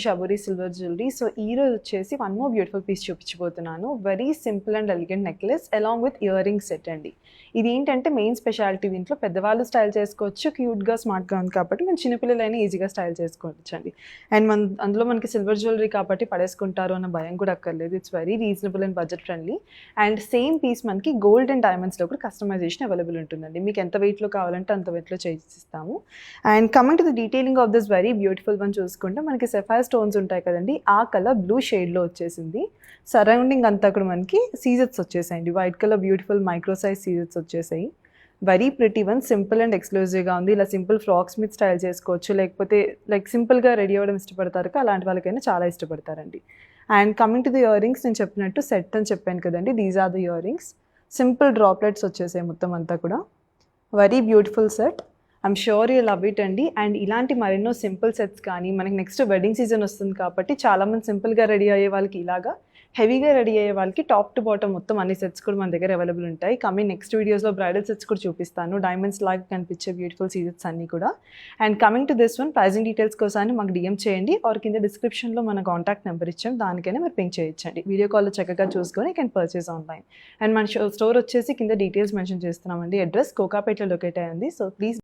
షబూరి silver jewellery. So ఈ రోజు వచ్చేసి వన్ మోర్ బ్యూటిఫుల్ పీస్ చూపించబోతున్నాను. Very simple and elegant necklace along with ear ring set అండి. ఇది ఏంటంటే మెయిన్ స్పెషాలిటీ, దీంట్లో పెద్దవాళ్ళు స్టైల్ చేసుకోవచ్చు, క్యూట్గా స్మార్ట్గా ఉంది కాబట్టి మన చిన్నపిల్లలైనా ఈజీగా స్టైల్ చేసుకోవచ్చు అండి. అండ్ అందులో మనకి సిల్వర్ జ్యువెలరీ కాబట్టి పడేసుకుంటారు అన్న భయం కూడా అక్కర్లేదు. It's very reasonable and budget friendly. And same piece మనకి గోల్డ్ అండ్ డైమండ్స్లో కూడా కస్టమైజేషన్ అవైలబుల్ ఉంటుందండి. మీకు ఎంత వెయిట్లో కావాలంటే అంత వెయిట్లో చేసిస్తాము. And coming to the detailing of this very beautiful one చూసుకుంటే మనకి సెఫైర్ స్టోన్స్ ఉంటాయి కదండి, ఆ కలర్ బ్లూ షేడ్లో వచ్చేసింది. సరౌండింగ్ అంతా కూడా మనకి సీజెట్స్ వచ్చేసాయండి, white colour beautiful micro size సీజెట్స్ వచ్చేసాయి. Very pretty one, simple and ఎక్స్క్లూజివ్గా ఉంది. ఇలా సింపుల్ ఫ్రాక్స్ మీద స్టైల్ చేసుకోవచ్చు, లేకపోతే లైక్ సింపుల్గా రెడీ అవ్వడం ఇష్టపడతారు, అలాంటి వాళ్ళకైనా చాలా ఇష్టపడతారండి. And coming to the earrings, నేను చెప్పినట్టు సెట్ అని చెప్పాను కదండి, these are the earrings. Simple droplets వచ్చేసాయి మొత్తం అంతా కూడా. Very beautiful set, I'm sure you love it అండి. అండ్ ఇలాంటి మరెన్నో సింపుల్ సెట్స్ కానీ, మనకి నెక్స్ట్ వెడ్డింగ్ సీజన్ వస్తుంది కాబట్టి చాలామంది సింపుల్గా రెడీ అయ్యే వాళ్ళకి ఇలాగా, హెవీగా రెడీ అయ్యే వాళ్ళకి టాప్ టు బాటమ్ మొత్తం అన్ని సెట్స్ కూడా మన దగ్గర అవైలబుల్ ఉంటాయి. కమింగ్ నెక్స్ట్ వీడియోస్లో బ్రైడల్ సెట్స్ కూడా చూపిస్తాను, డైమండ్స్ లాగా కనిపించే బ్యూటిఫుల్ సీజెట్స్ అన్నీ కూడా. And coming to this one, pricing details కోసం మాకు డిఎం చేయండి, ఆర్ కింద డిస్క్రిప్షన్లో మన కాంటాక్ట్ నెంబర్ ఇచ్చాం, దానికైనా మీరు పింక్ చేయొచ్చండి. వీడియో కాల్లో చక్కగా చూసుకొని కెన్ పర్చేస్ ఆన్లైన్. అండ్ మన స్టోర్ వచ్చేసి కింద డీటెయిల్స్ మెన్షన్ చేస్తున్నామండి. అడ్రస్ కోకాపేటలో లొకేట్ అయ్యింది. So please